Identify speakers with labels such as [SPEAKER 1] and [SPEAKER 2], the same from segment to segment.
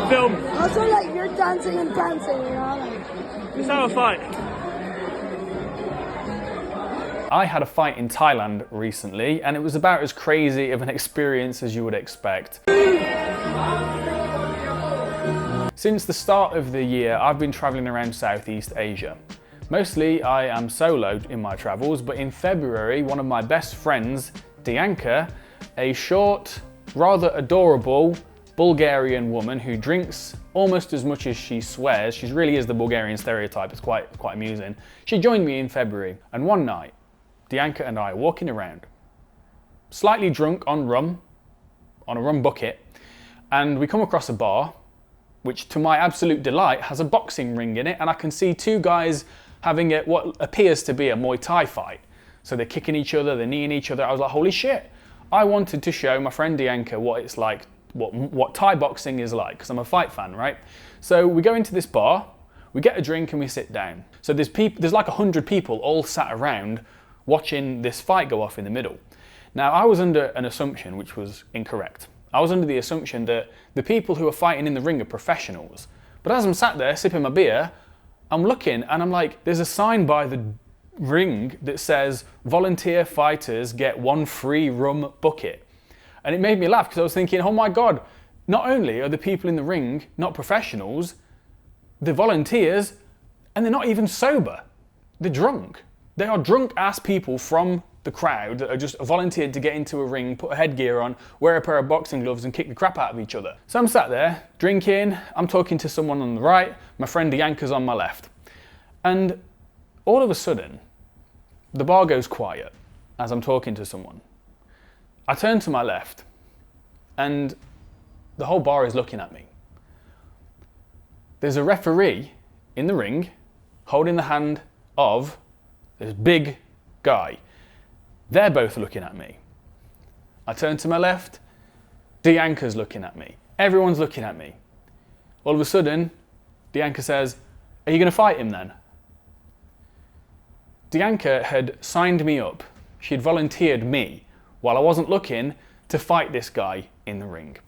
[SPEAKER 1] Film.
[SPEAKER 2] Also, like, you're dancing and prancing, you know? Like,
[SPEAKER 1] Let's have a fight. I had a fight in Thailand recently, and it was about as crazy of an experience as you would expect. Since the start of the year, I've been traveling around Southeast Asia. Mostly I am solo in my travels, but in February, one of my best friends, Dianka, a short, rather adorable Bulgarian woman who drinks almost as much as she swears, she really is the Bulgarian stereotype, it's quite amusing. She joined me in February, and one night, Dianka and I are walking around, slightly drunk on rum, on a rum bucket, and we come across a bar, which to my absolute delight has a boxing ring in it, and I can see two guys having what appears to be a Muay Thai fight. So they're kicking each other, they're kneeing each other. I was like, holy shit. I wanted to show my friend Dianka what it's like, what Thai boxing is like, because I'm a fight fan, right? So we go into this bar, we get a drink and we sit down. So there's like 100 people all sat around watching this fight go off in the middle. Now I was under an assumption which was incorrect. I was under the assumption that the people who are fighting in the ring are professionals. But as I'm sat there sipping my beer, I'm looking and I'm like, there's a sign by the ring that says volunteer fighters get 1 free rum bucket. And it made me laugh because I was thinking, oh my God, not only are the people in the ring not professionals, they're volunteers and they're not even sober. They're drunk. They are drunk ass people from the crowd that are just volunteered to get into a ring, put a headgear on, wear a pair of boxing gloves and kick the crap out of each other. So I'm sat there drinking, I'm talking to someone on the right, my friend Dianka's on my left. And all of a sudden, the bar goes quiet as I'm talking to someone. I turn to my left and the whole bar is looking at me. There's a referee in the ring holding the hand of this big guy. They're both looking at me. I turn to my left, Dianka's looking at me. Everyone's looking at me. All of a sudden, Dianka says, are you going to fight him then? Dianka had signed me up. She'd volunteered me while I wasn't looking to fight this guy in the ring.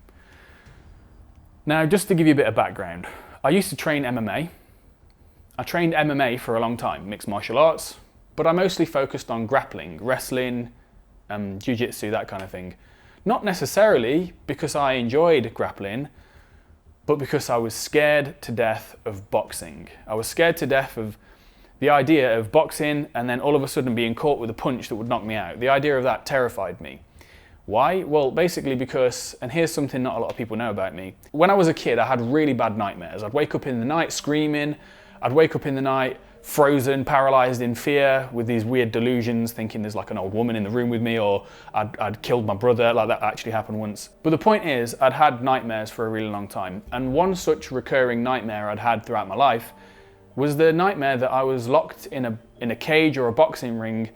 [SPEAKER 1] Now, just to give you a bit of background, I used to train MMA. I trained MMA for a long time, mixed martial arts, but I mostly focused on grappling, wrestling, jiu-jitsu, that kind of thing. Not necessarily because I enjoyed grappling, but because I was scared to death of boxing. I was scared to death of the idea of boxing and then all of a sudden being caught with a punch that would knock me out. The idea of that terrified me. Why? Well, basically because, and here's something not a lot of people know about me. When I was a kid, I had really bad nightmares. I'd wake up in the night screaming. I'd wake up in the night frozen, paralyzed in fear with these weird delusions, thinking there's like an old woman in the room with me, or I'd killed my brother. Like, that actually happened once. But the point is, I'd had nightmares for a really long time. And one such recurring nightmare I'd had throughout my life was the nightmare that I was locked in a cage or a boxing ring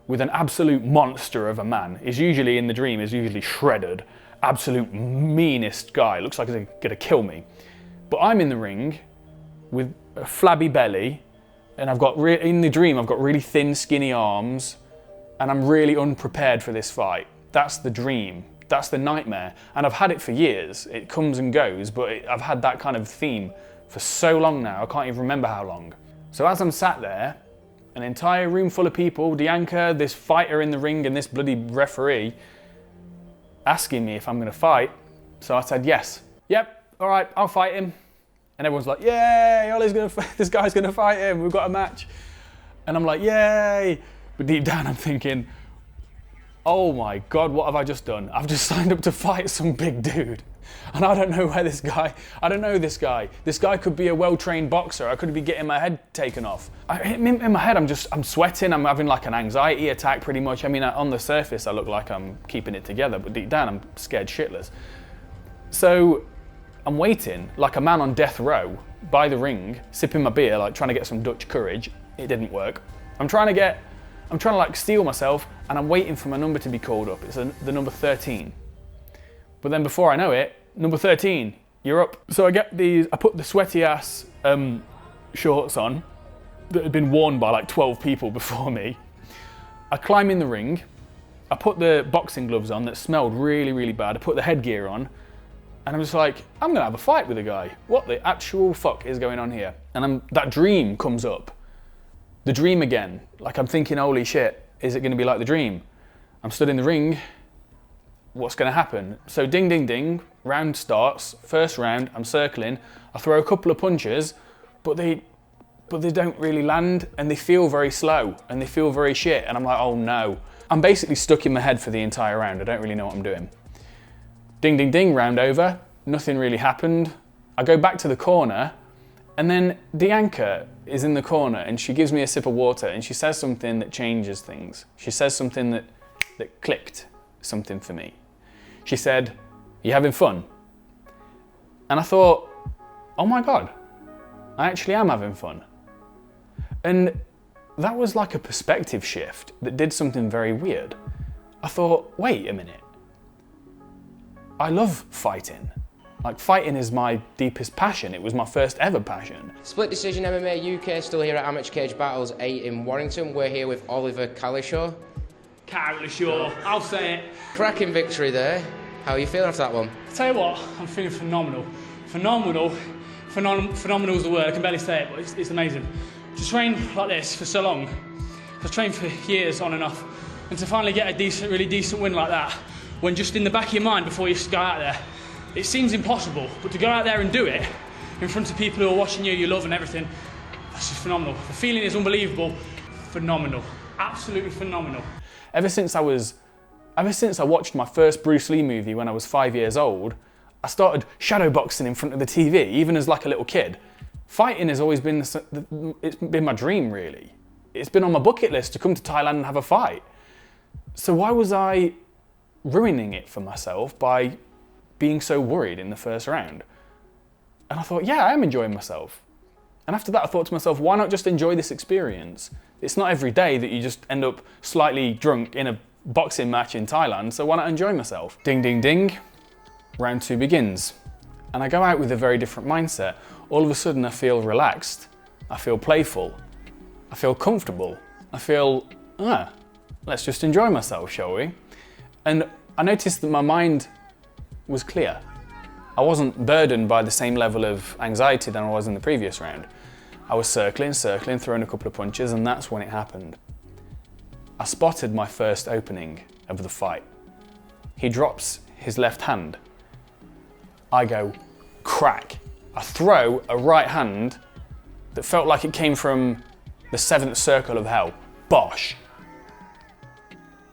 [SPEAKER 1] with an absolute monster of a man. Is usually in the dream, is usually shredded, absolute meanest guy. Looks like he's gonna kill me. But I'm in the ring with a flabby belly, and in the dream I've got really thin, skinny arms, and I'm really unprepared for this fight. That's the dream. That's the nightmare. And I've had it for years. It comes and goes, but I've had that kind of theme for so long now, I can't even remember how long. So as I'm sat there, an entire room full of people, Dianka, this fighter in the ring, and this bloody referee, asking me if I'm gonna fight. So I said yes. Yep, all right, I'll fight him. And everyone's like, yay, this guy's gonna fight him, we've got a match. And I'm like, yay. But deep down I'm thinking, oh my God, what have I just done? I've just signed up to fight some big dude. And I don't know where I don't know this guy. This guy could be a well-trained boxer. I could be getting my head taken off. In my head, I'm sweating. I'm having like an anxiety attack pretty much. I mean, on the surface, I look like I'm keeping it together, but deep down, I'm scared shitless. So I'm waiting like a man on death row by the ring, sipping my beer, like trying to get some Dutch courage. It didn't work. I'm trying to like steel myself, and I'm waiting for my number to be called up. It's the number 13. But then before I know it, number 13, you're up. So I put the sweaty ass shorts on that had been worn by like 12 people before me. I climb in the ring. I put the boxing gloves on that smelled really, really bad. I put the headgear on. And I'm just like, I'm gonna have a fight with a guy. What the actual fuck is going on here? And that dream comes up. The dream again. Like I'm thinking, holy shit, is it gonna be like the dream? I'm stood in the ring, what's gonna happen? So ding, ding, ding, round starts, first round, I'm circling, I throw a couple of punches, but they don't really land and they feel very slow and they feel very shit. And I'm like, oh no. I'm basically stuck in my head for the entire round. I don't really know what I'm doing. Ding, ding, ding, round over. Nothing really happened. I go back to the corner and then Dianca is in the corner and she gives me a sip of water and she says something that changes things. She says something that clicked something for me. She said, "You having fun?" And I thought, oh my God, I actually am having fun. And that was like a perspective shift that did something very weird. I thought, wait a minute. I love fighting. Like fighting is my deepest passion. It was my first ever passion.
[SPEAKER 3] Split Decision MMA UK still here at Amateur Cage Battles 8 in Warrington. We're here with Oliver Cowlishaw.
[SPEAKER 4] Cowlishaw, I'll say it.
[SPEAKER 3] Cracking victory there. How are you feeling after that one?
[SPEAKER 4] I'll tell you what, I'm feeling phenomenal. Phenomenal is the word, I can barely say it, but it's amazing. To train like this for so long, I've trained for years on and off, and to finally get a really decent win like that, when just in the back of your mind before you go out there, it seems impossible, but to go out there and do it in front of people who are watching you love and everything, that's just phenomenal. The feeling is unbelievable. Phenomenal. Absolutely phenomenal.
[SPEAKER 1] Ever since I watched my first Bruce Lee movie when I was 5 years old, I started shadowboxing in front of the TV, even as like a little kid. Fighting has always been, it's been my dream really. It's been on my bucket list to come to Thailand and have a fight. So why was I ruining it for myself by being so worried in the first round? And I thought, yeah, I am enjoying myself. And after that I thought to myself, why not just enjoy this experience? It's not every day that you just end up slightly drunk in a boxing match in Thailand, so why not enjoy myself? Ding, ding, ding, round 2 begins. And I go out with a very different mindset. All of a sudden I feel relaxed, I feel playful, I feel comfortable, I feel, let's just enjoy myself, shall we? And I noticed that my mind was clear. I wasn't burdened by the same level of anxiety than I was in the previous round. I was circling, throwing a couple of punches, and that's when it happened. I spotted my first opening of the fight. He drops his left hand. I go, crack. I throw a right hand that felt like it came from the 7th circle of hell. Bosh.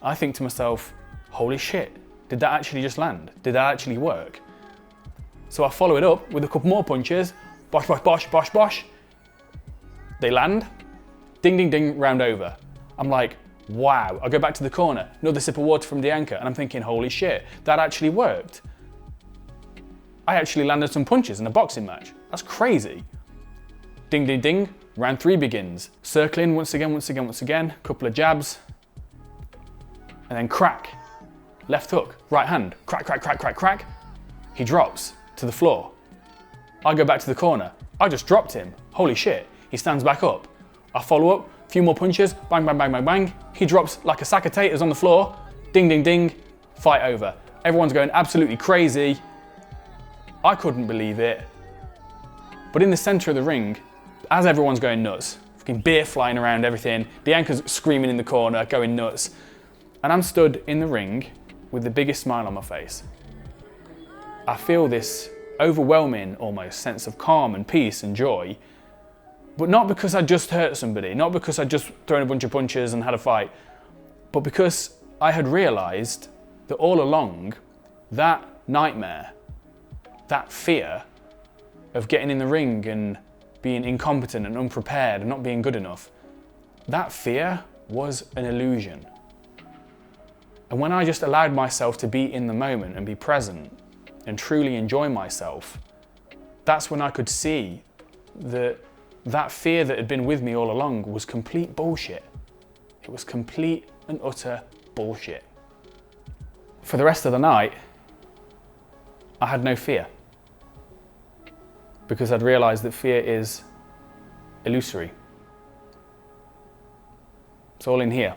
[SPEAKER 1] I think to myself, holy shit, did that actually just land? Did that actually work? So I follow it up with a couple more punches. Bosh, bosh, bosh, bosh, bosh. They land. Ding, ding, ding, round over. I'm like, wow. I go back to the corner, another sip of water from Dianca, and I'm thinking, holy shit, that actually worked. I actually landed some punches in a boxing match. That's crazy. Ding, ding, ding, round 3 begins. Circling once again, couple of jabs, and then crack. Left hook, right hand, crack, crack, crack, crack, crack. He drops to the floor. I go back to the corner. I just dropped him. Holy shit. He stands back up. I follow up, a few more punches, bang, bang, bang, bang, bang. He drops like a sack of taters on the floor. Ding, ding, ding, fight over. Everyone's going absolutely crazy. I couldn't believe it. But in the center of the ring, as everyone's going nuts, fucking beer flying around everything, Dianca's screaming in the corner, going nuts, and I'm stood in the ring with the biggest smile on my face. I feel this overwhelming almost sense of calm and peace and joy, but not because I just hurt somebody, not because I just thrown a bunch of punches and had a fight, but because I had realized that all along, that nightmare, that fear of getting in the ring and being incompetent and unprepared and not being good enough, that fear was an illusion. And when I just allowed myself to be in the moment and be present and truly enjoy myself, that's when I could see that that fear that had been with me all along was complete bullshit. It was complete and utter bullshit. For the rest of the night, I had no fear, because I'd realized that fear is illusory. It's all in here.